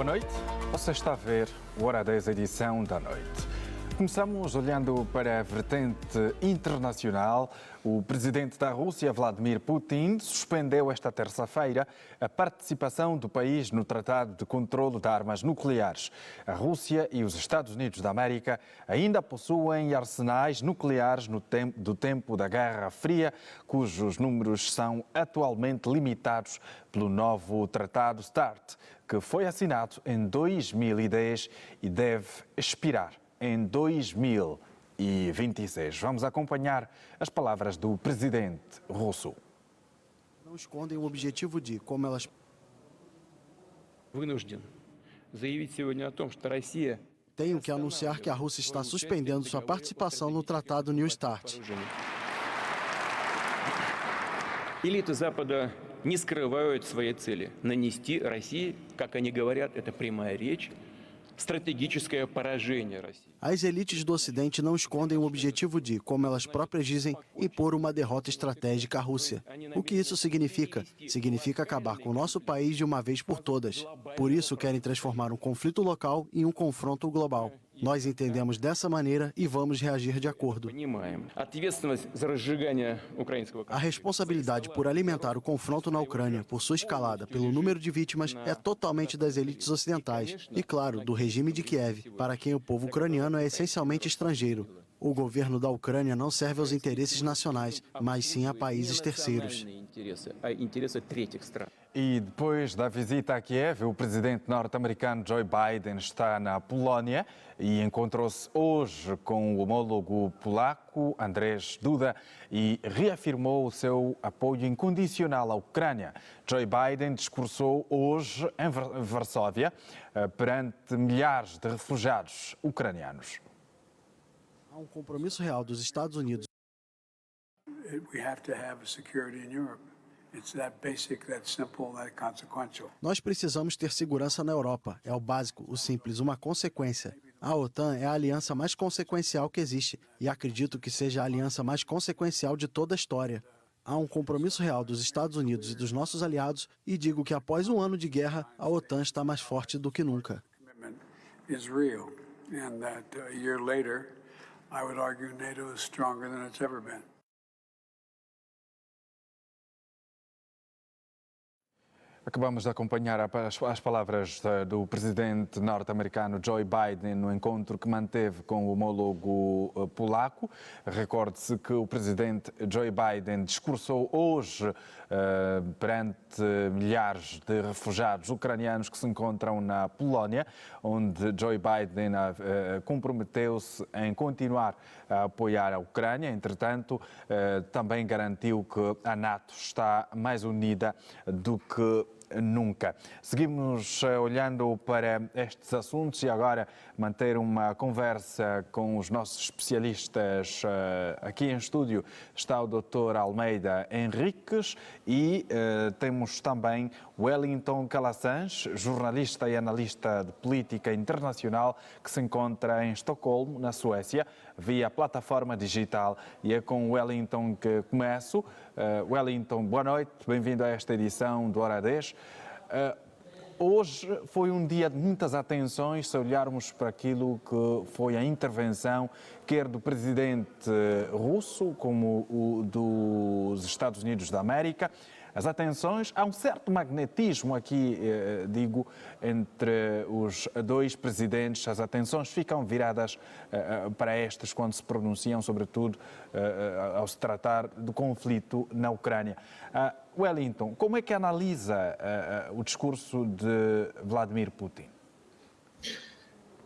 Boa noite, você está a ver o Hora 10, edição da noite. Começamos olhando para a vertente internacional. O presidente da Rússia, Vladimir Putin, suspendeu esta terça-feira a participação do país no Tratado de Controlo de Armas Nucleares. A Rússia e os Estados Unidos da América ainda possuem arsenais nucleares do tempo da Guerra Fria, cujos números são atualmente limitados pelo novo Tratado START, que foi assinado em 2010 e deve expirar em 2026. Vamos acompanhar as palavras do presidente russo. Não escondem o objetivo de como elas... Tenho que anunciar que a Rússia está suspendendo sua participação no Tratado New START. Элиты Запада не скрывают своей цели – нанести России, как они говорят, это прямая речь, стратегическое поражение России. As elites do Ocidente não escondem o objetivo de, como elas próprias dizem, impor uma derrota estratégica à Rússia. O que isso significa? Significa acabar com o nosso país de uma vez por todas. Por isso, querem transformar um conflito local em um confronto global. Nós entendemos dessa maneira e vamos reagir de acordo. A responsabilidade por alimentar o confronto na Ucrânia, por sua escalada, pelo número de vítimas, é totalmente das elites ocidentais e, claro, do regime de Kiev, para quem o povo ucraniano é essencialmente estrangeiro. O governo da Ucrânia não serve aos interesses nacionais, mas sim a países terceiros. E depois da visita a Kiev, o presidente norte-americano Joe Biden está na Polónia e encontrou-se hoje com o homólogo polaco Andrzej Duda e reafirmou o seu apoio incondicional à Ucrânia. Joe Biden discursou hoje em Varsóvia perante milhares de refugiados ucranianos. Há um compromisso real dos Estados Unidos. Nós precisamos ter segurança na Europa. É o básico, o simples, uma consequência. A OTAN é a aliança mais consequencial que existe e acredito que seja a aliança mais consequencial de toda a história. Há um compromisso real dos Estados Unidos e dos nossos aliados e digo que após um ano de guerra, a OTAN está mais forte do que nunca. I would argue NATO is stronger than it's ever been. Acabamos de acompanhar as palavras do presidente norte-americano Joe Biden no encontro que manteve com o homólogo polaco. Recorde-se que o presidente Joe Biden discursou hoje perante milhares de refugiados ucranianos que se encontram na Polónia, onde Joe Biden comprometeu-se em continuar a apoiar a Ucrânia. Entretanto, também garantiu que a NATO está mais unida do que nunca. Seguimos olhando para estes assuntos e agora manter uma conversa com os nossos especialistas. Aqui em estúdio está o Dr. Almeida Henriques e temos também Wellington Callasans, jornalista e analista de política internacional que se encontra em Estocolmo, na Suécia, via plataforma digital. E é com Wellington que começo. Wellington, boa noite, bem-vindo a esta edição do Hora 10. Hoje foi um dia de muitas atenções, se olharmos para aquilo que foi a intervenção, quer do presidente russo, como o dos Estados Unidos da América. As atenções, há um certo magnetismo aqui, digo, entre os dois presidentes. As atenções ficam viradas para estes quando se pronunciam, sobretudo ao se tratar do conflito na Ucrânia. Wellington, como é que analisa o discurso de Vladimir Putin?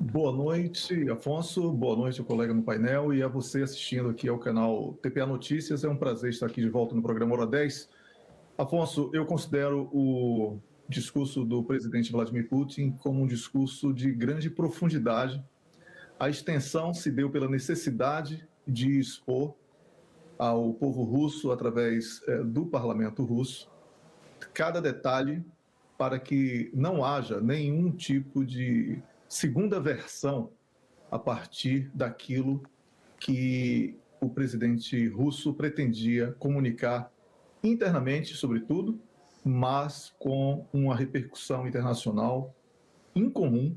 Boa noite, Afonso. Boa noite ao colega no painel e a você assistindo aqui ao canal TPA Notícias. É um prazer estar aqui de volta no programa Hora 10. Afonso, eu considero o discurso do presidente Vladimir Putin como um discurso de grande profundidade. A extensão se deu pela necessidade de expor ao povo russo, através do parlamento russo, cada detalhe para que não haja nenhum tipo de segunda versão a partir daquilo que o presidente russo pretendia comunicar internamente, sobretudo, mas com uma repercussão internacional incomum,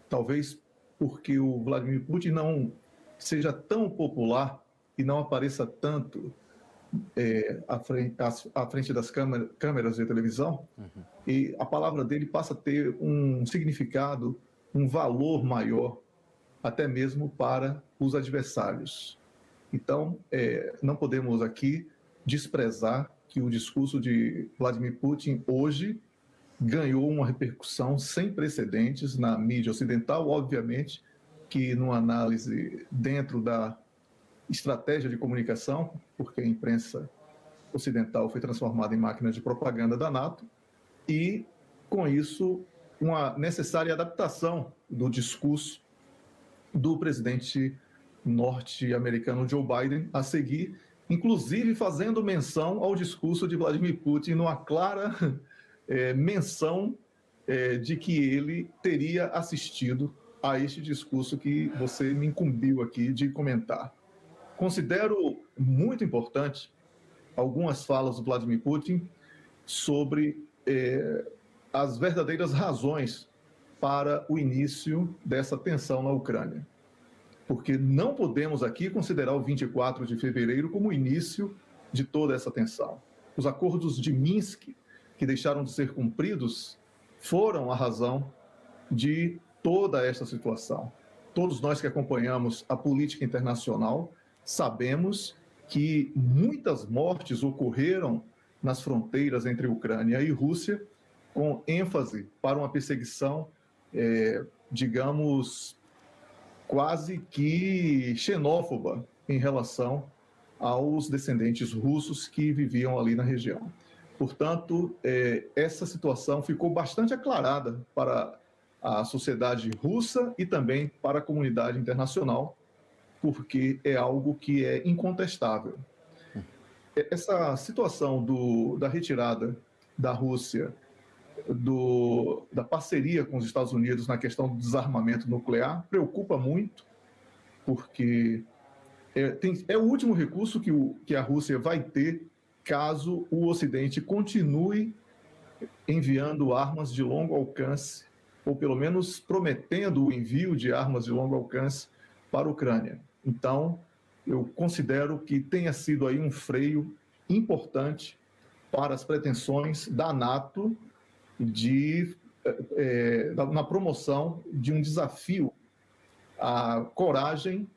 talvez porque o Vladimir Putin não seja tão popular e não apareça tanto à frente das câmeras de televisão, e a palavra dele passa a ter um significado, um valor maior, até mesmo para os adversários. Então, não podemos aqui desprezar que o discurso de Vladimir Putin hoje ganhou uma repercussão sem precedentes na mídia ocidental, obviamente que numa análise dentro da estratégia de comunicação, porque a imprensa ocidental foi transformada em máquina de propaganda da NATO, e, com isso, uma necessária adaptação do discurso do presidente norte-americano Joe Biden a seguir, inclusive fazendo menção ao discurso de Vladimir Putin, numa clara menção de que ele teria assistido a este discurso que você me incumbiu aqui de comentar. Considero muito importante algumas falas do Vladimir Putin sobre as verdadeiras razões para o início dessa tensão na Ucrânia. Porque não podemos aqui considerar o 24 de fevereiro como o início de toda essa tensão. Os acordos de Minsk, que deixaram de ser cumpridos, foram a razão de toda esta situação. Todos nós que acompanhamos a política internacional sabemos que muitas mortes ocorreram nas fronteiras entre Ucrânia e Rússia, com ênfase para uma perseguição, digamos, quase que xenófoba em relação aos descendentes russos que viviam ali na região. Portanto, essa situação ficou bastante aclarada para a sociedade russa e também para a comunidade internacional, porque é algo que é incontestável. Essa situação da retirada da Rússia da parceria com os Estados Unidos na questão do desarmamento nuclear preocupa muito, porque é o último recurso que a Rússia vai ter caso o Ocidente continue enviando armas de longo alcance, ou pelo menos prometendo o envio de armas de longo alcance para a Ucrânia. Então, eu considero que tenha sido aí um freio importante para as pretensões da NATO na promoção de um desafio à coragem,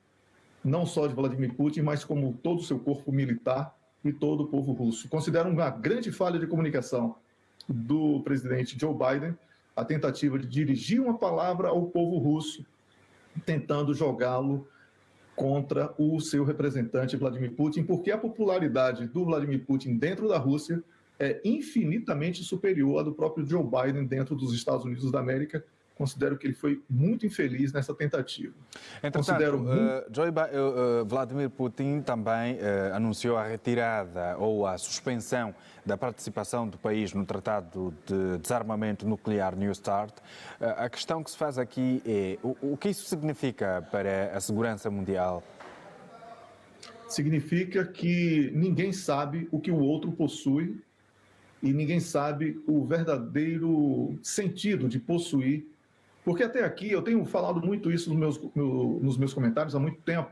não só de Vladimir Putin, mas como todo o seu corpo militar e todo o povo russo. Considero uma grande falha de comunicação do presidente Joe Biden a tentativa de dirigir uma palavra ao povo russo, tentando jogá-lo contra o seu representante Vladimir Putin, porque a popularidade do Vladimir Putin dentro da Rússia é infinitamente superior à do próprio Joe Biden dentro dos Estados Unidos da América. Considero que ele foi muito infeliz nessa tentativa. Entretanto, Vladimir Putin também anunciou a retirada ou a suspensão da participação do país no Tratado de Desarmamento Nuclear New START. A questão que se faz aqui é o que isso significa para a segurança mundial? Significa que ninguém sabe o que o outro possui e ninguém sabe o verdadeiro sentido de possuir. Porque até aqui, eu tenho falado muito isso nos meus comentários há muito tempo,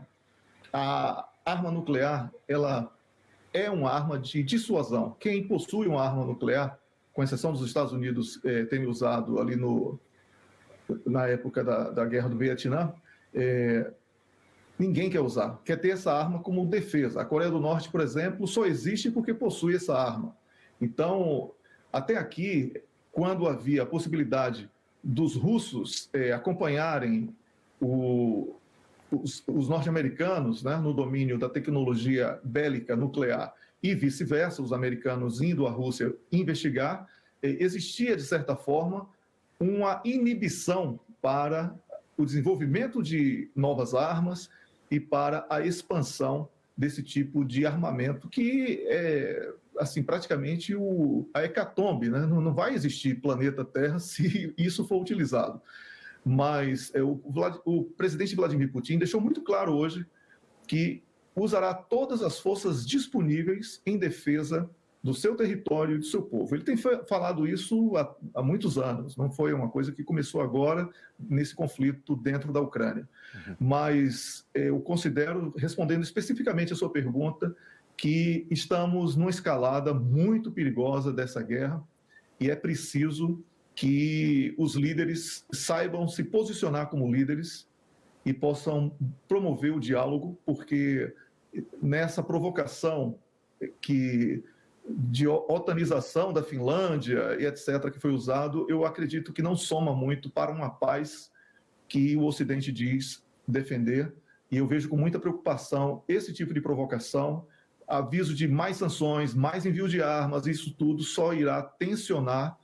a arma nuclear, ela é uma arma de dissuasão. Quem possui uma arma nuclear, com exceção dos Estados Unidos terem usado ali na época da Guerra do Vietnã, ninguém quer usar, quer ter essa arma como defesa. A Coreia do Norte, por exemplo, só existe porque possui essa arma. Então, até aqui, quando havia a possibilidade dos russos acompanharem os norte-americanos, né, no domínio da tecnologia bélica nuclear e vice-versa, os americanos indo à Rússia investigar, existia, de certa forma, uma inibição para o desenvolvimento de novas armas e para a expansão desse tipo de armamento que é assim, praticamente a hecatombe, né? Não vai existir planeta Terra se isso for utilizado. Mas o presidente Vladimir Putin deixou muito claro hoje que usará todas as forças disponíveis em defesa do seu território e do seu povo. Ele tem falado isso há muitos anos, não foi uma coisa que começou agora nesse conflito dentro da Ucrânia. Mas eu considero, respondendo especificamente a sua pergunta, que estamos numa escalada muito perigosa dessa guerra e é preciso que os líderes saibam se posicionar como líderes e possam promover o diálogo, porque nessa provocação de otanização da Finlândia e etc., que foi usado, eu acredito que não soma muito para uma paz que o Ocidente diz defender, e eu vejo com muita preocupação esse tipo de provocação. Aviso de mais sanções, mais envio de armas, isso tudo só irá tensionar,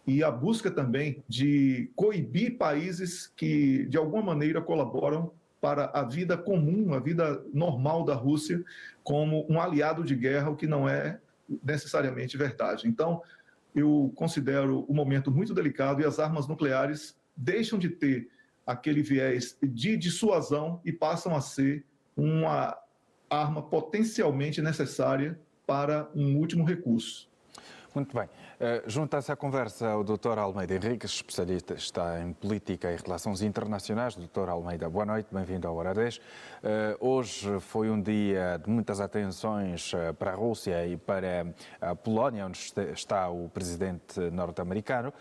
e a busca também de coibir países que, de alguma maneira, colaboram para a vida comum, a vida normal da Rússia, como um aliado de guerra, o que não é necessariamente verdade. Então, eu considero o momento muito delicado e as armas nucleares deixam de ter aquele viés de dissuasão e passam a ser uma arma potencialmente necessária para um último recurso. Muito bem. Junta-se à conversa o Dr. Almeida Henriques, especialista está em política e relações internacionais. Dr. Almeida, boa noite, bem-vindo ao Hora 10. Hoje foi um dia de muitas atenções para a Rússia e para a Polónia, onde está o presidente norte-americano.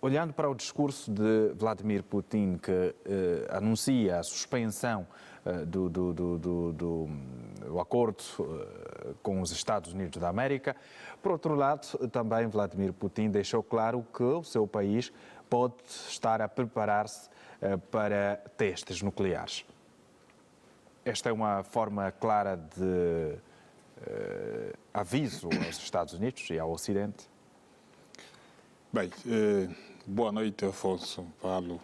Olhando para o discurso de Vladimir Putin, que anuncia a suspensão do acordo com os Estados Unidos da América. Por outro lado, também Vladimir Putin deixou claro que o seu país pode estar a preparar-se para testes nucleares. Esta é uma forma clara de aviso aos Estados Unidos e ao Ocidente? Bem, boa noite, Afonso, Paulo.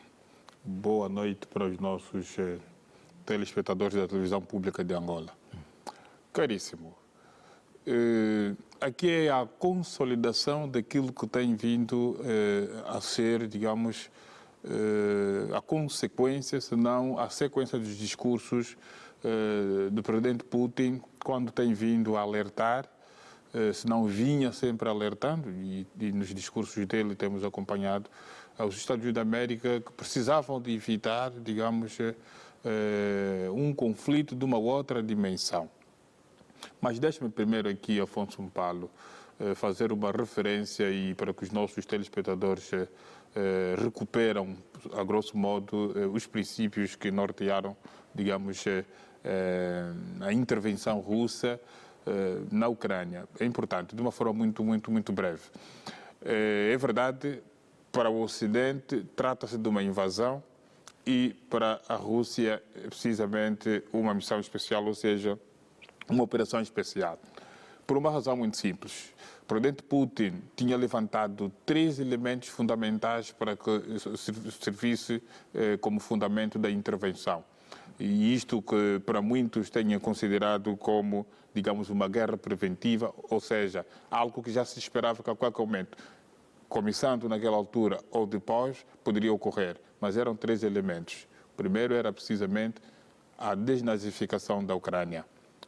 Boa noite para os nossos telespectadores da televisão pública de Angola. Caríssimo, aqui é a consolidação daquilo que tem vindo a ser, digamos, a consequência, se não a sequência dos discursos do presidente Putin, quando tem vindo a alertar, se não vinha sempre alertando, e nos discursos dele temos acompanhado aos Estados Unidos da América que precisavam de evitar, digamos, um conflito de uma outra dimensão. Mas deixe-me primeiro aqui, Afonso Paulo, fazer uma referência e para que os nossos telespectadores recuperam, a grosso modo, os princípios que nortearam, digamos, a intervenção russa na Ucrânia. É importante, de uma forma muito breve. É verdade, para o Ocidente trata-se de uma invasão e para a Rússia é precisamente uma missão especial, ou seja, uma operação especial. Por uma razão muito simples. O presidente Putin tinha levantado 3 elementos fundamentais para que servisse como fundamento da intervenção. E isto que para muitos tenha considerado como, digamos, uma guerra preventiva, ou seja, algo que já se esperava que a qualquer momento, começando naquela altura ou depois, poderia ocorrer. Mas eram 3 elementos. O primeiro era precisamente a desnazificação da Ucrânia.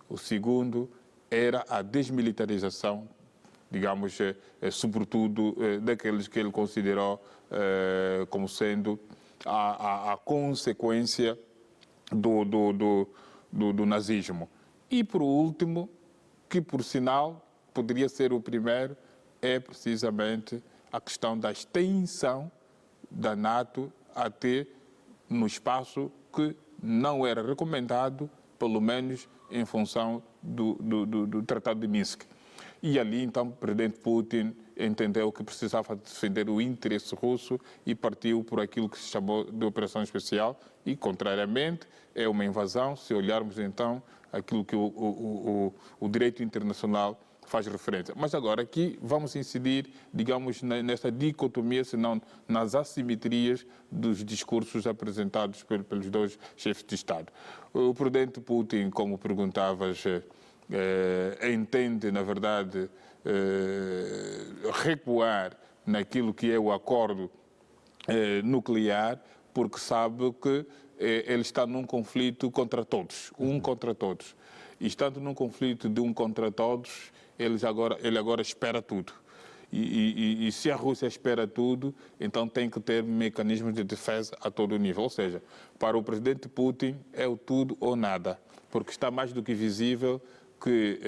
O segundo era a desmilitarização, digamos, sobretudo daqueles que ele considerou como sendo a consequência do nazismo. E, por último, que por sinal poderia ser o primeiro, é precisamente a questão da extensão da NATO até no espaço que não era recomendado, pelo menos em função do Tratado de Minsk. E ali, então, o presidente Putin entendeu que precisava defender o interesse russo e partiu por aquilo que se chamou de operação especial e, contrariamente, é uma invasão, se olharmos, então, aquilo que o direito internacional faz referência. Mas agora aqui vamos incidir, digamos, nessa dicotomia, senão nas assimetrias dos discursos apresentados pelos 2 chefes de Estado. O presidente Putin, como perguntavas, entende, na verdade, recuar naquilo que é o acordo nuclear, porque sabe que ele está num conflito contra todos, contra todos. E estando num conflito de contra todos, ele agora espera tudo. E se a Rússia espera tudo, então tem que ter mecanismos de defesa a todo nível. Ou seja, para o presidente Putin é o tudo ou nada, porque está mais do que visível que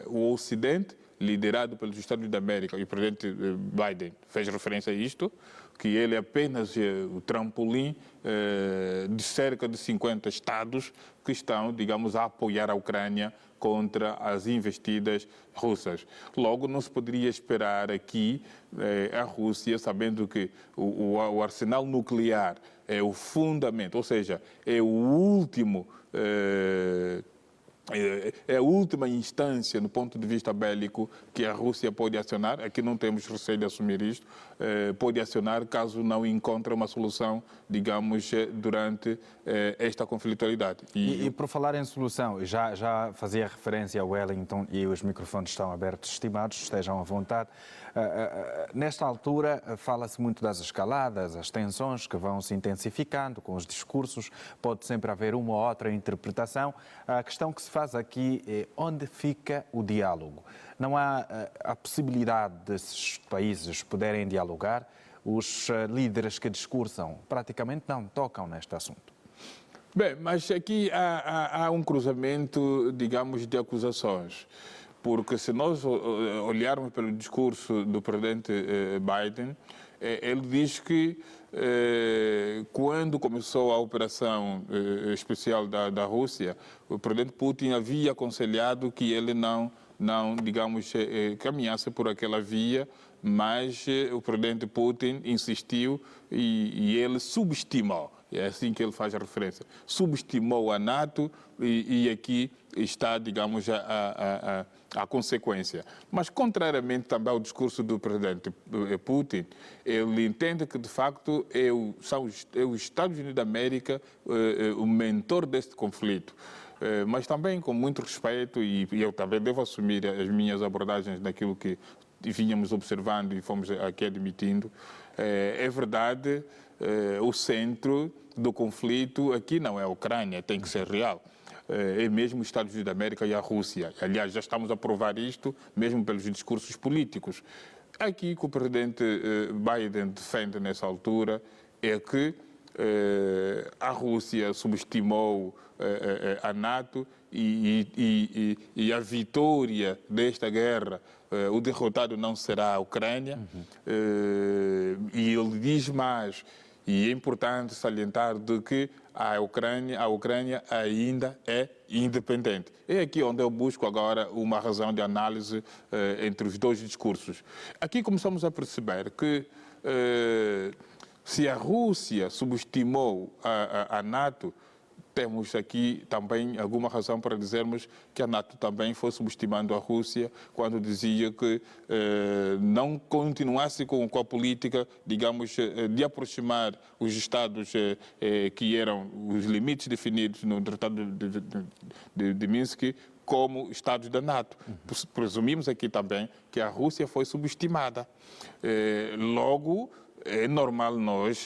o Ocidente, liderado pelos Estados Unidos da América, e o presidente Biden fez referência a isto, que ele é apenas o trampolim de cerca de 50 estados que estão, digamos, a apoiar a Ucrânia contra as investidas russas. Logo, não se poderia esperar aqui a Rússia, sabendo que o arsenal nuclear é o fundamento, ou seja, é o último... É a última instância, no ponto de vista bélico, que a Rússia pode acionar. Aqui não temos receio de assumir isto. Pode acionar caso não encontre uma solução, digamos, durante esta conflitualidade. E por falar em solução, já fazia referência a Wellington e os microfones estão abertos, estimados, estejam à vontade. Nesta altura, fala-se muito das escaladas, as tensões que vão se intensificando com os discursos, pode sempre haver uma ou outra interpretação. A questão que se faz aqui é onde fica o diálogo. Não há a possibilidade desses países poderem dialogar? Os líderes que discursam praticamente não tocam neste assunto. Bem, mas aqui há um cruzamento, digamos, de acusações. Porque se nós olharmos pelo discurso do presidente Biden, ele diz que quando começou a operação especial da Rússia, o presidente Putin havia aconselhado que ele não digamos, caminhasse por aquela via, mas o presidente Putin insistiu e ele subestimou. É assim que ele faz a referência. Subestimou a NATO e aqui está, digamos, a consequência. Mas, contrariamente também ao discurso do presidente Putin, ele entende que, de facto, são os Estados Unidos da América o mentor deste conflito. Mas também com muito respeito, e eu também devo assumir as minhas abordagens daquilo que vínhamos observando e fomos aqui admitindo, é verdade, o centro do conflito aqui não é a Ucrânia, tem que ser real. É mesmo os Estados Unidos da América e a Rússia. Aliás, já estamos a provar isto, mesmo pelos discursos políticos. Aqui que o presidente Biden defende nessa altura é que a Rússia subestimou a NATO e a vitória desta guerra, o derrotado não será a Ucrânia. E ele diz mais, e é importante salientar de que a Ucrânia ainda é independente. É aqui onde eu busco agora uma razão de análise entre os dois discursos. Aqui começamos a perceber que se a Rússia subestimou a NATO, temos aqui também alguma razão para dizermos que a NATO também foi subestimando a Rússia quando dizia que não continuasse com a política, digamos, de aproximar os Estados que eram os limites definidos no Tratado de Minsk como Estados da NATO. Presumimos aqui também que a Rússia foi subestimada. Logo, é normal nós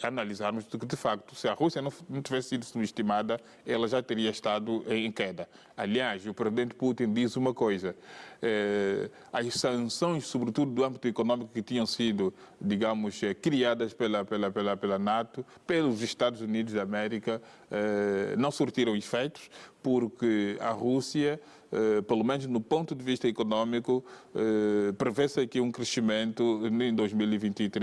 analisarmos que, de facto, se a Rússia não tivesse sido subestimada, ela já teria estado em queda. Aliás, o presidente Putin diz uma coisa, as sanções, sobretudo do âmbito econômico, que tinham sido, digamos, criadas pela NATO, pelos Estados Unidos da América, não surtiram efeitos, porque a Rússia, pelo menos no ponto de vista econômico, prevê-se aqui um crescimento em 2023.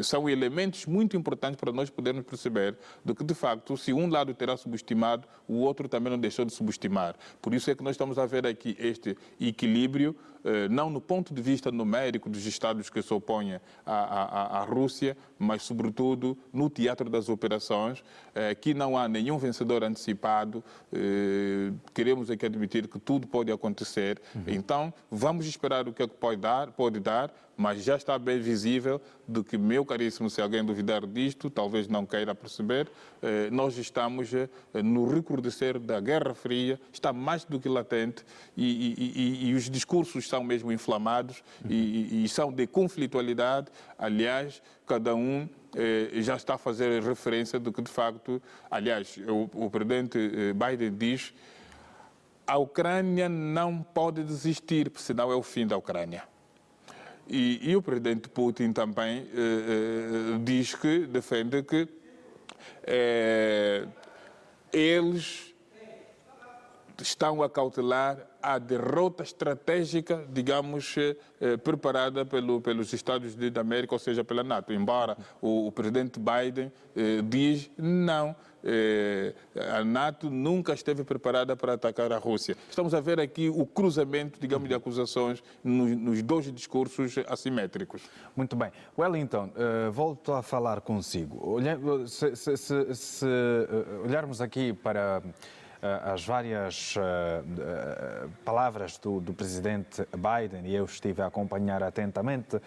São elementos muito importantes para nós podermos perceber de que, de facto, se um lado terá subestimado, o outro também não deixou de subestimar. Por isso é que nós estamos a ver aqui este equilíbrio, não no ponto de vista numérico dos Estados que se opõem à Rússia, mas, sobretudo, no teatro das operações. Aqui não há nenhum vencedor antecipado. Queremos aqui admitir que tudo pode acontecer. Então, vamos esperar o que é que pode dar, mas já está bem visível de que, meu caríssimo, se alguém duvidar disto, talvez não queira perceber, nós estamos no recrudescer da Guerra Fria, está mais do que latente e os discursos são mesmo inflamados e são de conflitualidade. Aliás, cada um já está a fazer referência de que, de facto, aliás, o presidente Biden diz a Ucrânia não pode desistir, porque senão é o fim da Ucrânia. E o presidente Putin também diz que, defende que eles estão a cautelar a derrota estratégica, digamos, preparada pelos Estados Unidos da América, ou seja, pela NATO. Embora o presidente Biden diz não, a NATO nunca esteve preparada para atacar a Rússia. Estamos a ver aqui o cruzamento, digamos, de acusações nos dois discursos assimétricos. Muito bem. Wellington, volto a falar consigo. Se olharmos aqui para as várias palavras do presidente Biden, e eu estive a acompanhar atentamente,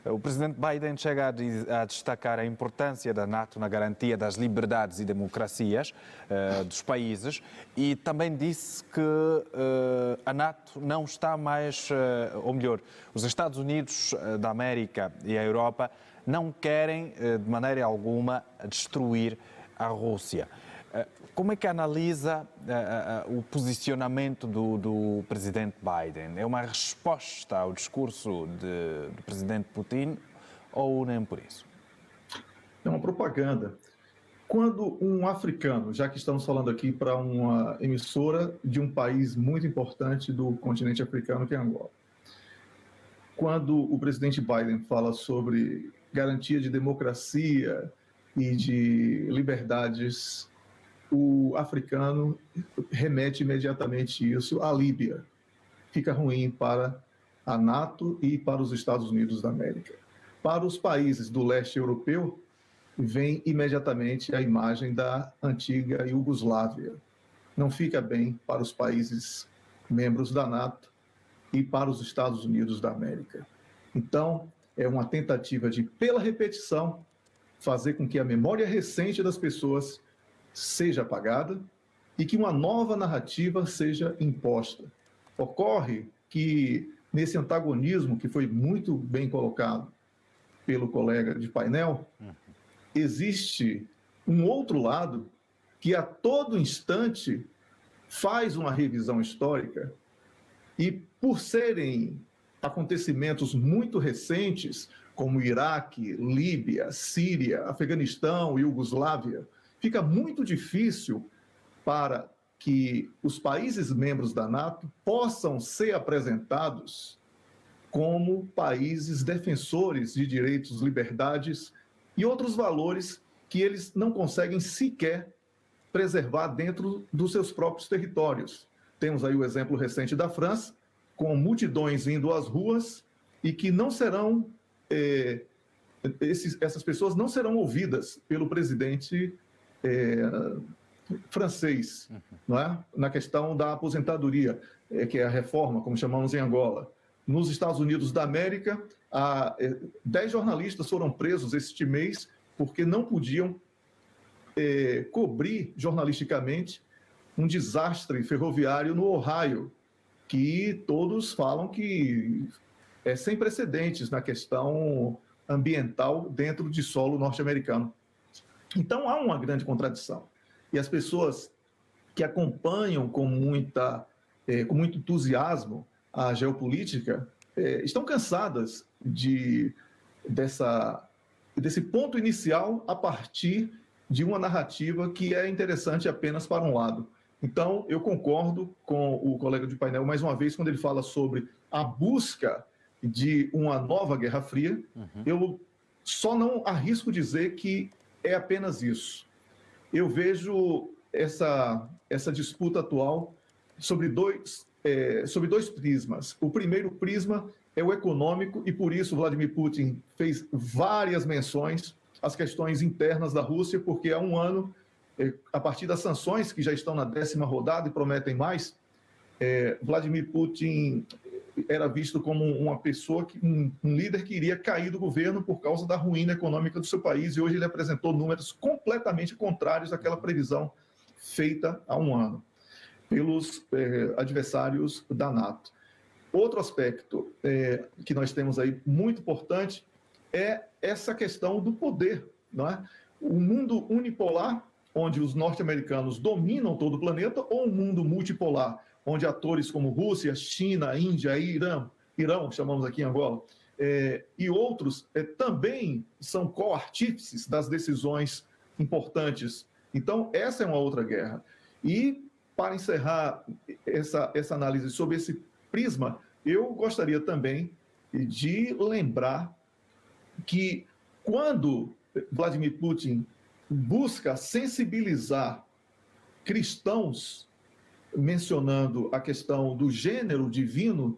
o presidente Biden chega a destacar a importância da NATO na garantia das liberdades e democracias dos países e também disse que a NATO não está mais, ou melhor, os Estados Unidos da América e a Europa não querem de maneira alguma destruir a Rússia. Como é que analisa o posicionamento do presidente Biden? É uma resposta ao discurso do presidente Putin ou nem por isso? É uma propaganda. Quando um africano, já que estamos falando aqui para uma emissora de um país muito importante do continente africano, que é Angola, quando o presidente Biden fala sobre garantia de democracia e de liberdades, o africano remete imediatamente isso à Líbia. Fica ruim para a NATO e para os Estados Unidos da América. Para os países do leste europeu, vem imediatamente a imagem da antiga Iugoslávia. Não fica bem para os países membros da NATO e para os Estados Unidos da América. Então, é uma tentativa de, pela repetição, fazer com que a memória recente das pessoas seja apagada e que uma nova narrativa seja imposta. Ocorre que, nesse antagonismo que foi muito bem colocado pelo colega de painel, existe um outro lado que a todo instante faz uma revisão histórica e, por serem acontecimentos muito recentes, como Iraque, Líbia, Síria, Afeganistão, Iugoslávia, fica muito difícil para que os países membros da NATO possam ser apresentados como países defensores de direitos, liberdades e outros valores que eles não conseguem sequer preservar dentro dos seus próprios territórios. Temos aí o exemplo recente da França, com multidões indo às ruas e que não serão, essas pessoas não serão ouvidas pelo presidente francês, não é? Na questão da aposentadoria, que é a reforma, como chamamos em Angola. Nos Estados Unidos da América, 10 jornalistas foram presos este mês porque não podiam cobrir jornalisticamente um desastre ferroviário no Ohio, que todos falam que é sem precedentes na questão ambiental dentro de solo norte-americano. Então, há uma grande contradição. E as pessoas que acompanham com muito entusiasmo a geopolítica estão cansadas desse ponto inicial a partir de uma narrativa que é interessante apenas para um lado. Então, eu concordo com o colega de painel, mais uma vez, quando ele fala sobre a busca de uma nova Guerra Fria. Eu só não arrisco dizer que é apenas isso. Eu vejo essa disputa atual sobre dois prismas. O primeiro prisma é o econômico e, por isso, Vladimir Putin fez várias menções às questões internas da Rússia, porque há um ano, a partir das sanções, que já estão na 10ª rodada e prometem mais, Vladimir Putin era visto como uma pessoa, um líder que iria cair do governo por causa da ruína econômica do seu país, e hoje ele apresentou números completamente contrários àquela previsão feita há um ano pelos adversários da NATO. Outro aspecto que nós temos aí muito importante é essa questão do poder, não é? O mundo unipolar, onde os norte-americanos dominam todo o planeta, ou um mundo multipolar, onde atores como Rússia, China, Índia, Irão, chamamos aqui em Angola, e outros também são co-artífices das decisões importantes. Então, essa é uma outra guerra. E, para encerrar essa análise sobre esse prisma, eu gostaria também de lembrar que, quando Vladimir Putin busca sensibilizar cristãos, mencionando a questão do gênero divino,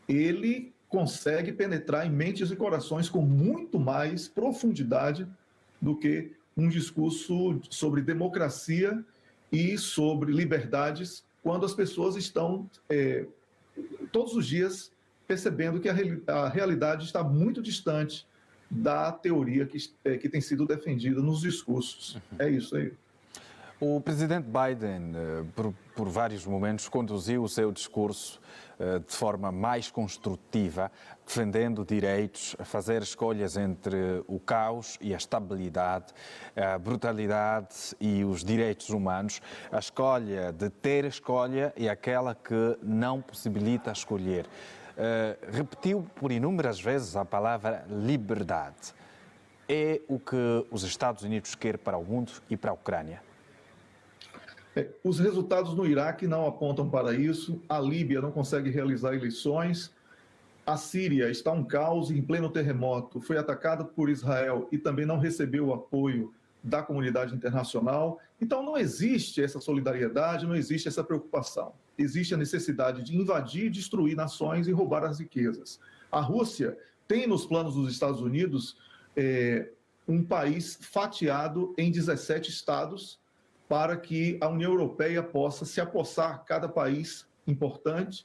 ele consegue penetrar em mentes e corações com muito mais profundidade do que um discurso sobre democracia e sobre liberdades, quando as pessoas estão todos os dias percebendo que a realidade está muito distante da teoria que tem sido defendida nos discursos. É isso aí. O presidente Biden, por vários momentos, conduziu o seu discurso de forma mais construtiva, defendendo direitos, a fazer escolhas entre o caos e a estabilidade, a brutalidade e os direitos humanos. A escolha de ter escolha é aquela que não possibilita escolher. Repetiu por inúmeras vezes a palavra liberdade. É o que os Estados Unidos querem para o mundo e para a Ucrânia? Os resultados no Iraque não apontam para isso, a Líbia não consegue realizar eleições, a Síria está um caos em pleno terremoto, foi atacada por Israel e também não recebeu o apoio da comunidade internacional. Então não existe essa solidariedade, não existe essa preocupação. Existe a necessidade de invadir, destruir nações e roubar as riquezas. A Rússia tem nos planos dos Estados Unidos um país fatiado em 17 estados, para que a União Europeia possa se apossar, cada país importante,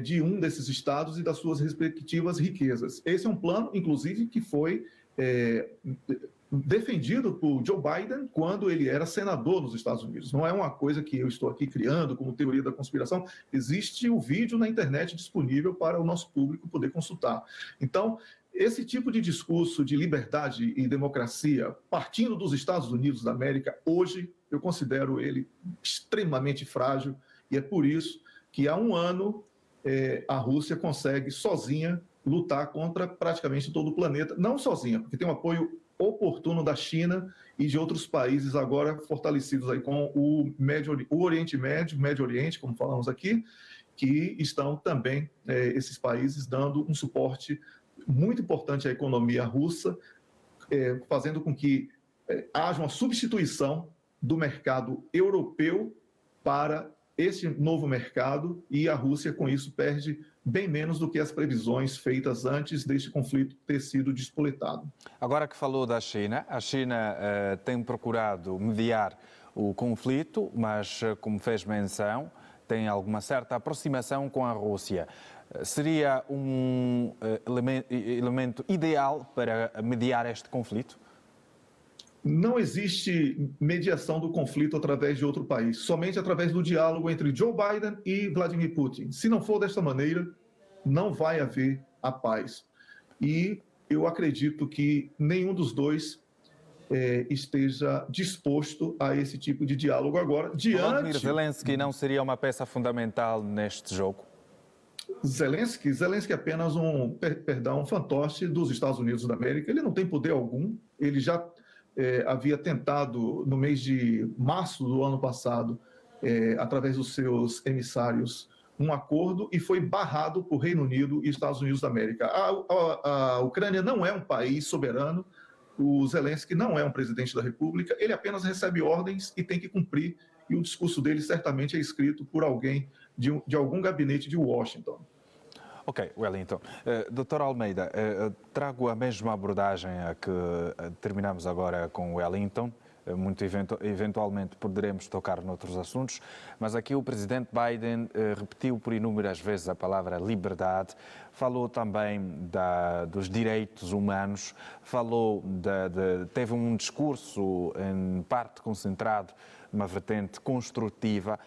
de um desses estados e das suas respectivas riquezas. Esse é um plano, inclusive, que foi defendido por Joe Biden quando ele era senador nos Estados Unidos. Não é uma coisa que eu estou aqui criando como teoria da conspiração. Existe o vídeo na internet disponível para o nosso público poder consultar. Então, esse tipo de discurso de liberdade e democracia, partindo dos Estados Unidos da América, hoje eu considero ele extremamente frágil, e é por isso que há um ano a Rússia consegue sozinha lutar contra praticamente todo o planeta. Não sozinha, porque tem um apoio oportuno da China e de outros países agora fortalecidos aí com o Oriente Médio, Médio Oriente, como falamos aqui, que estão também, esses países, dando um suporte muito importante à economia russa, fazendo com que haja uma substituição do mercado europeu para esse novo mercado, e a Rússia, com isso, perde bem menos do que as previsões feitas antes deste conflito ter sido despoletado. Agora que falou da China, a China tem procurado mediar o conflito, mas, como fez menção, tem alguma certa aproximação com a Rússia. Seria um elemento ideal para mediar este conflito? Não existe mediação do conflito através de outro país, somente através do diálogo entre Joe Biden e Vladimir Putin. Se não for desta maneira, não vai haver a paz. E eu acredito que nenhum dos dois esteja disposto a esse tipo de diálogo agora. Volodymyr Zelensky não seria uma peça fundamental neste jogo? Zelensky é apenas um fantoche dos Estados Unidos da América. Ele não tem poder algum. Ele já havia tentado, no mês de março do ano passado, através dos seus emissários, um acordo e foi barrado por Reino Unido e Estados Unidos da América. A Ucrânia não é um país soberano, o Zelensky não é um presidente da República, ele apenas recebe ordens e tem que cumprir, e o discurso dele certamente é escrito por alguém de algum gabinete de Washington. Ok, Wellington. Dr. Almeida, trago a mesma abordagem a que terminamos agora com Wellington. Muito eventualmente poderemos tocar noutros assuntos, mas aqui o presidente Biden repetiu por inúmeras vezes a palavra liberdade, falou também dos direitos humanos, teve um discurso em parte concentrado numa vertente construtiva.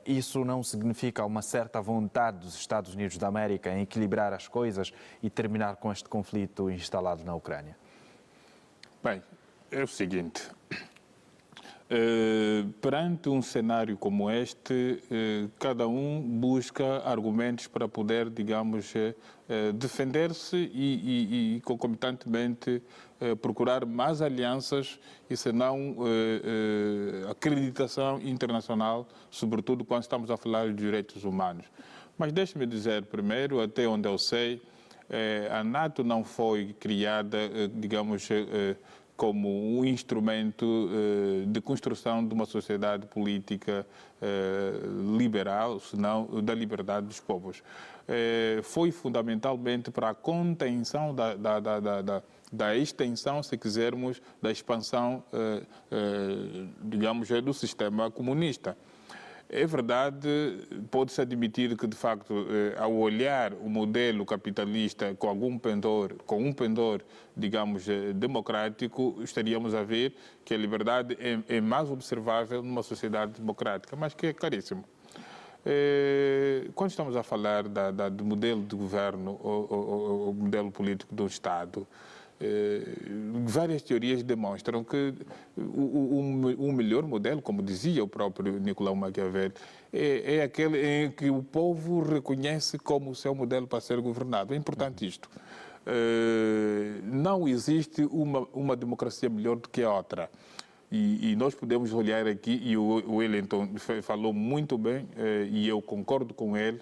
Isso não significa uma certa vontade dos Estados Unidos da América em equilibrar as coisas e terminar com este conflito instalado na Ucrânia? Bem, é o seguinte. Perante um cenário como este, cada um busca argumentos para poder, digamos, defender-se e concomitantemente, procurar mais alianças e, se não, acreditação internacional, sobretudo quando estamos a falar de direitos humanos. Mas deixe-me dizer primeiro, até onde eu sei, a NATO não foi criada, digamos, como um instrumento de construção de uma sociedade política liberal, senão da liberdade dos povos. Foi fundamentalmente para a contenção da extensão, se quisermos, da expansão, digamos, do sistema comunista. É verdade, pode-se admitir que, de facto, ao olhar o modelo capitalista com um pendor, digamos, democrático, estaríamos a ver que a liberdade é mais observável numa sociedade democrática, mas que é caríssimo. Quando estamos a falar do modelo de governo ou modelo político do Estado, várias teorias demonstram que o melhor modelo, como dizia o próprio Nicolau Maquiavel, é aquele em que o povo reconhece como o seu modelo para ser governado. É importante isto. Não existe uma democracia melhor do que a outra. E nós podemos olhar aqui, e o Wellington falou muito bem, e eu concordo com ele,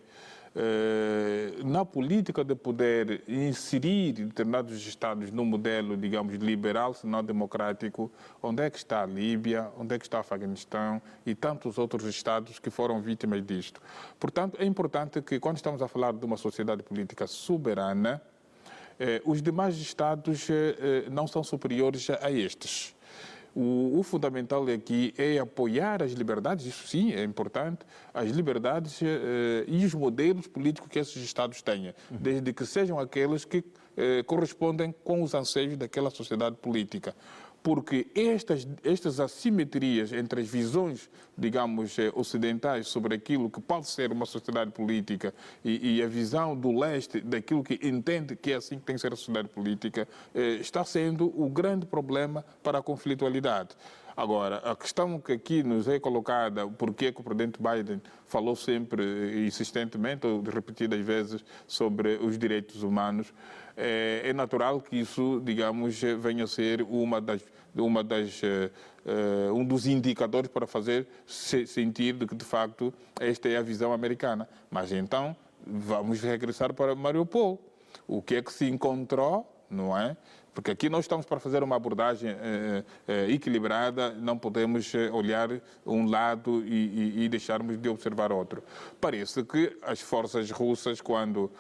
na política de poder inserir determinados Estados no modelo, digamos, liberal, se não democrático, onde é que está a Líbia, onde é que está o Afeganistão e tantos outros Estados que foram vítimas disto. Portanto, é importante que, quando estamos a falar de uma sociedade política soberana, os demais Estados não são superiores a estes. O fundamental aqui é apoiar as liberdades, isso sim é importante, as liberdades e os modelos políticos que esses Estados tenham, desde que sejam aqueles que correspondem com os anseios daquela sociedade política. Porque estas assimetrias entre as visões, digamos, ocidentais sobre aquilo que pode ser uma sociedade política e a visão do leste daquilo que entende que é assim que tem que ser a sociedade política, está sendo o grande problema para a conflitualidade. Agora, a questão que aqui nos é colocada, porque que o presidente Biden falou sempre, insistentemente, ou repetidas vezes, sobre os direitos humanos, é natural que isso, digamos, venha a ser um dos indicadores para fazer sentir de que, de facto, esta é a visão americana. Mas então, vamos regressar para Mariupol. O que é que se encontrou, não é? Porque aqui nós estamos para fazer uma abordagem equilibrada, não podemos olhar um lado e deixarmos de observar outro. Parece que as forças russas, quando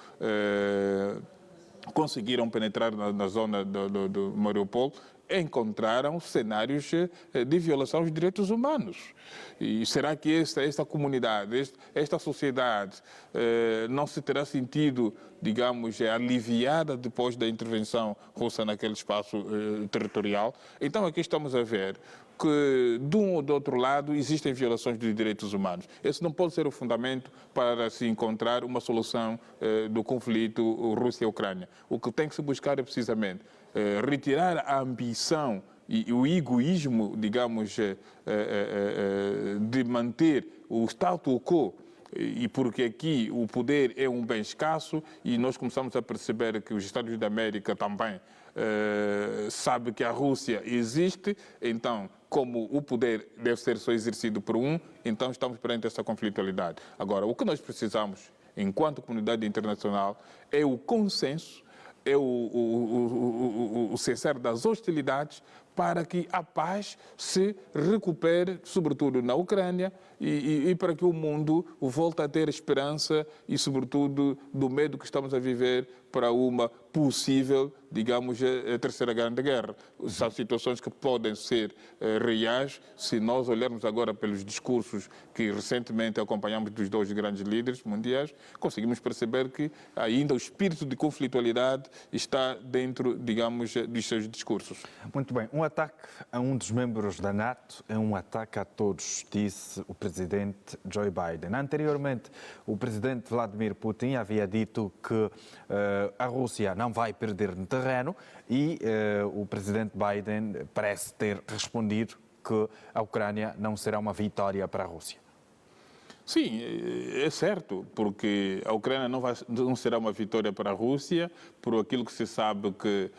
conseguiram penetrar na zona do Mariupol, encontraram cenários de violação aos direitos humanos. E será que esta comunidade, esta sociedade, não se terá sentido, digamos, aliviada depois da intervenção russa naquele espaço territorial? Então aqui estamos a ver que, de um ou do outro lado, existem violações dos direitos humanos. Esse não pode ser o fundamento para se encontrar uma solução do conflito Rússia-Ucrânia. O que tem que se buscar é precisamente retirar a ambição e o egoísmo, digamos, de manter o status quo, e porque aqui o poder é um bem escasso e nós começamos a perceber que os Estados Unidos da América também sabem que a Rússia existe, então, como o poder deve ser só exercido por um, então estamos perante essa conflitualidade. Agora, o que nós precisamos, enquanto comunidade internacional, é o consenso, é o cessar das hostilidades para que a paz se recupere, sobretudo na Ucrânia, e para que o mundo volte a ter esperança e, sobretudo, do medo que estamos a viver para uma possível, digamos, terceira grande guerra. São situações que podem ser reais se nós olharmos agora pelos discursos que recentemente acompanhamos dos dois grandes líderes mundiais, conseguimos perceber que ainda o espírito de conflitualidade está dentro, digamos, dos seus discursos. Muito bem. Um ataque a um dos membros da NATO é um ataque a todos, disse o presidente Joe Biden. Anteriormente, o presidente Vladimir Putin havia dito que a Rússia não vai perder terreno e o presidente Biden parece ter respondido que a Ucrânia não será uma vitória para a Rússia. Sim, é certo, porque a Ucrânia não será uma vitória para a Rússia, por aquilo que se sabe que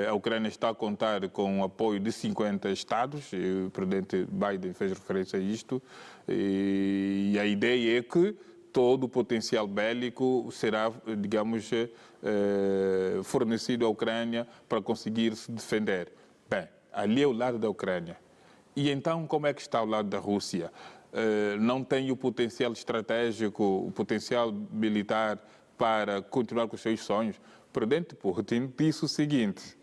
a Ucrânia está a contar com o apoio de 50 Estados, e o presidente Biden fez referência a isto, e a ideia é que todo o potencial bélico será, digamos, fornecido à Ucrânia para conseguir se defender. Bem, ali é o lado da Ucrânia. E então, como é que está o lado da Rússia? Não tem o potencial estratégico, o potencial militar para continuar com os seus sonhos. O presidente Putin disse o seguinte: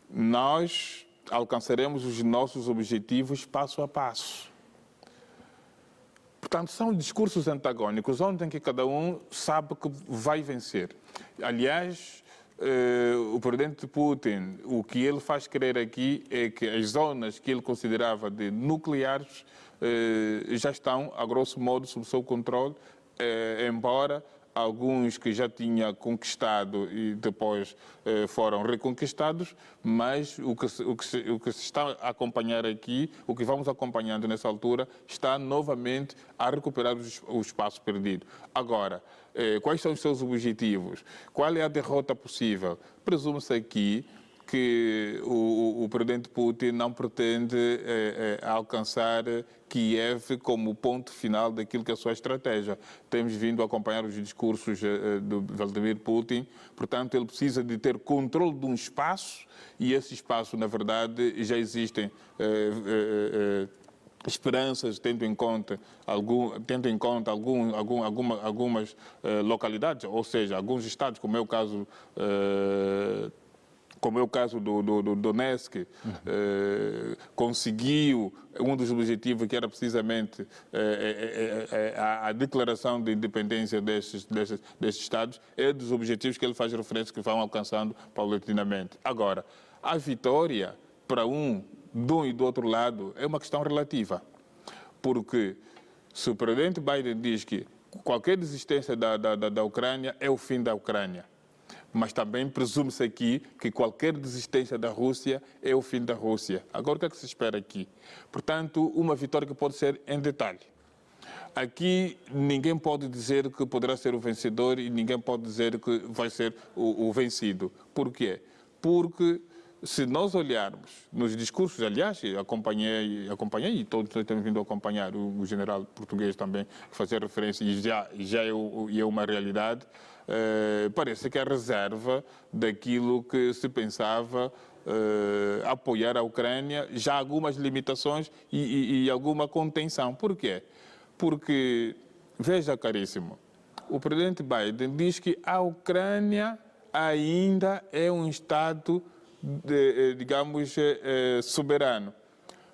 nós alcançaremos os nossos objetivos passo a passo. Portanto, são discursos antagônicos, onde em que cada um sabe que vai vencer. Aliás, o presidente Putin, o que ele faz crer aqui é que as zonas que ele considerava de nucleares já estão, a grosso modo, sob seu controle, embora alguns que já tinha conquistado e depois foram reconquistados, mas o que se está a acompanhar aqui, o que vamos acompanhando nessa altura, está novamente a recuperar o espaço perdido. Agora, quais são os seus objetivos? Qual é a derrota possível? Presume-se aqui que o presidente Putin não pretende alcançar Kiev como ponto final daquilo que é a sua estratégia. Temos vindo a acompanhar os discursos do Vladimir Putin, portanto, ele precisa de ter controle de um espaço, e esse espaço, na verdade, já existem esperanças, tendo em conta algumas localidades, ou seja, alguns estados, como é o caso do Donetsk, conseguiu um dos objetivos, que era precisamente a declaração de independência destes estados, é dos objetivos que ele faz referência que vão alcançando paulatinamente. Agora, a vitória para de um e do outro lado é uma questão relativa, porque se o presidente Biden diz que qualquer desistência da Ucrânia é o fim da Ucrânia, mas também presume-se aqui que qualquer desistência da Rússia é o fim da Rússia. Agora, o que é que se espera aqui? Portanto, uma vitória que pode ser em detalhe. Aqui ninguém pode dizer que poderá ser o vencedor e ninguém pode dizer que vai ser o vencido. Por quê? Porque se nós olharmos nos discursos, aliás, acompanhei e todos nós temos vindo a acompanhar o general português também, que fazia referência, e já é uma realidade, parece que a reserva daquilo que se pensava apoiar a Ucrânia, já há algumas limitações e alguma contenção. Por quê? Porque, veja, caríssimo, o presidente Biden diz que a Ucrânia ainda é um Estado, digamos, soberano.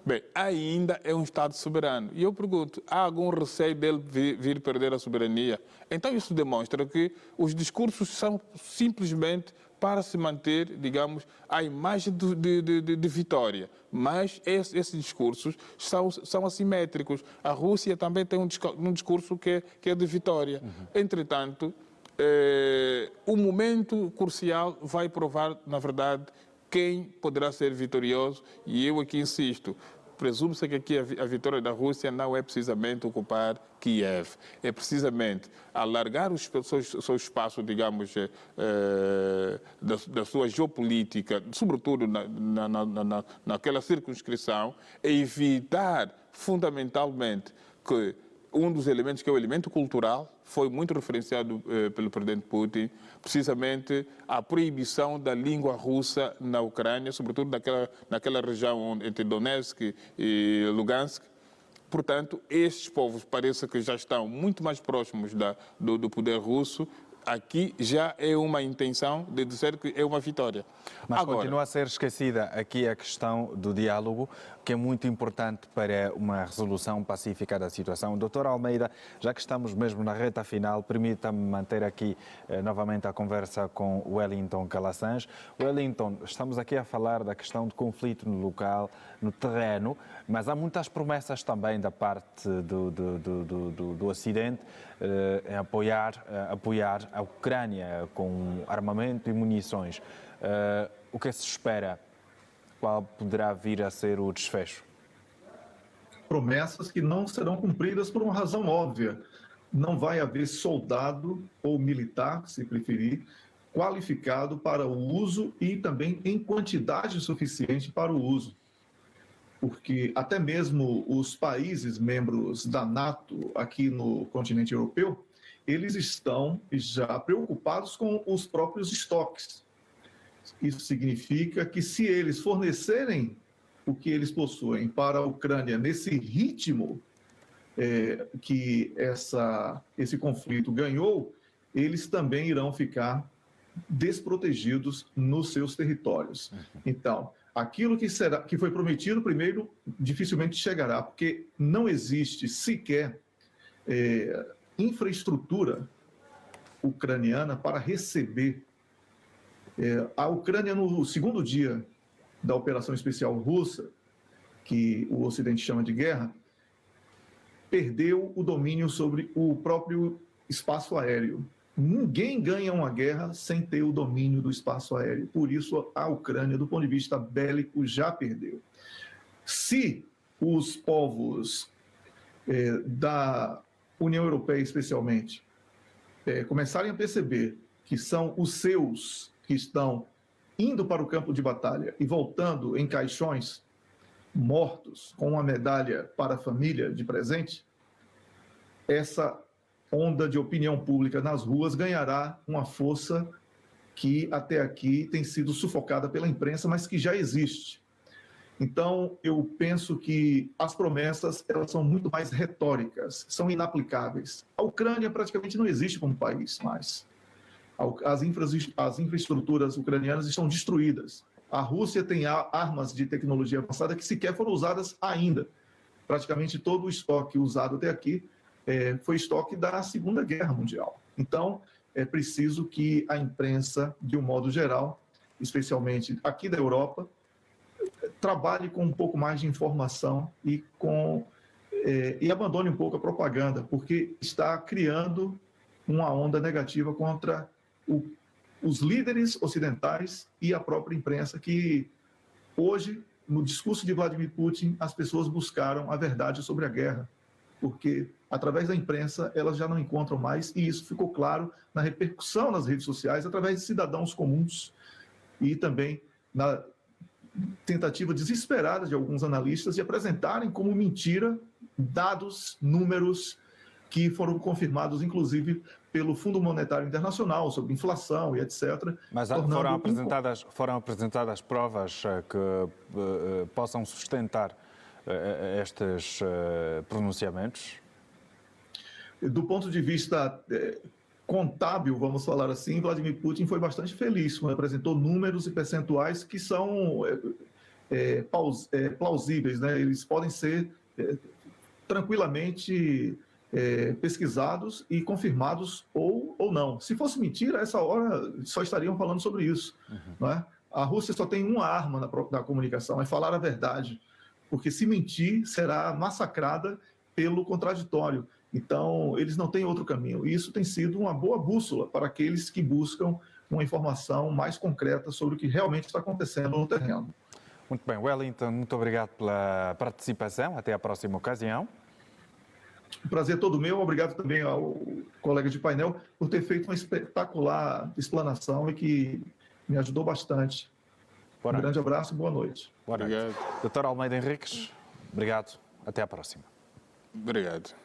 Bem, ainda é um Estado soberano. E eu pergunto, há algum receio dele vir perder a soberania? Então isso demonstra que os discursos são simplesmente para se manter, digamos, a imagem de vitória. Mas esses discursos são assimétricos. A Rússia também tem um discurso que é de vitória. Entretanto, o momento crucial vai provar, na verdade, quem poderá ser vitorioso, e eu aqui insisto, presume-se que aqui a vitória da Rússia não é precisamente ocupar Kiev, é precisamente alargar o seu espaço, digamos, da sua geopolítica, sobretudo naquela circunscrição, e evitar fundamentalmente que um dos elementos, que é o elemento cultural, foi muito referenciado pelo presidente Putin, precisamente a proibição da língua russa na Ucrânia, sobretudo naquela região entre Donetsk e Lugansk. Portanto, estes povos parece que já estão muito mais próximos do poder russo. Aqui já é uma intenção de dizer que é uma vitória. Mas agora, continua a ser esquecida aqui a questão do diálogo, que é muito importante para uma resolução pacífica da situação. Doutor Almeida, já que estamos mesmo na reta final, permita-me manter aqui novamente a conversa com Wellington Calacens. Wellington, estamos aqui a falar da questão do conflito no local, no terreno, mas há muitas promessas também da parte do Ocidente em apoiar a Ucrânia com armamento e munições. O que se espera qual poderá vir a ser o desfecho? Promessas que não serão cumpridas por uma razão óbvia. Não vai haver soldado ou militar, se preferir, qualificado para o uso e também em quantidade suficiente para o uso. Porque até mesmo os países membros da NATO aqui no continente europeu, eles estão já preocupados com os próprios estoques. Isso significa que se eles fornecerem o que eles possuem para a Ucrânia nesse ritmo que esse conflito ganhou, eles também irão ficar desprotegidos nos seus territórios. Então, aquilo que foi prometido primeiro dificilmente chegará, porque não existe sequer infraestrutura ucraniana para receber. A Ucrânia, no segundo dia da operação especial russa, que o Ocidente chama de guerra, perdeu o domínio sobre o próprio espaço aéreo. Ninguém ganha uma guerra sem ter o domínio do espaço aéreo. Por isso, a Ucrânia, do ponto de vista bélico, já perdeu. Se os povos da União Europeia, especialmente, começarem a perceber que são os seus que estão indo para o campo de batalha e voltando em caixões mortos com uma medalha para a família de presente, essa onda de opinião pública nas ruas ganhará uma força que até aqui tem sido sufocada pela imprensa, mas que já existe. Então, eu penso que as promessas elas são muito mais retóricas, são inaplicáveis. A Ucrânia praticamente não existe como país mais. As infraestruturas ucranianas estão destruídas. A Rússia tem armas de tecnologia avançada que sequer foram usadas ainda. Praticamente todo o estoque usado até aqui foi estoque da Segunda Guerra Mundial. Então, é preciso que a imprensa, de um modo geral, especialmente aqui da Europa, trabalhe com um pouco mais de informação e abandone um pouco a propaganda, porque está criando uma onda negativa contra os líderes ocidentais e a própria imprensa, que hoje, no discurso de Vladimir Putin, as pessoas buscaram a verdade sobre a guerra, porque através da imprensa elas já não encontram mais, e isso ficou claro na repercussão nas redes sociais, através de cidadãos comuns e também na tentativa desesperada de alguns analistas de apresentarem como mentira dados, números que foram confirmados, inclusive, pelo Fundo Monetário Internacional sobre inflação e etc. Mas foram apresentadas provas que possam sustentar estes pronunciamentos? Do ponto de vista contábil, vamos falar assim, Vladimir Putin foi bastante feliz quando apresentou números e percentuais que são plausíveis, né? Eles podem ser tranquilamente pesquisados e confirmados ou não. Se fosse mentira, a essa hora só estariam falando sobre isso. Não é? A Rússia só tem uma arma na comunicação, é falar a verdade, porque se mentir, será massacrada pelo contraditório. Então, eles não têm outro caminho. E isso tem sido uma boa bússola para aqueles que buscam uma informação mais concreta sobre o que realmente está acontecendo no terreno. Muito bem, Wellington, muito obrigado pela participação. Até a próxima ocasião. O prazer é todo meu. Obrigado também ao colega de painel por ter feito uma espetacular explanação e que me ajudou bastante. Um grande abraço e boa noite. Boa noite. Obrigado. Dr. Almeida Henriques, obrigado. Até a próxima. Obrigado.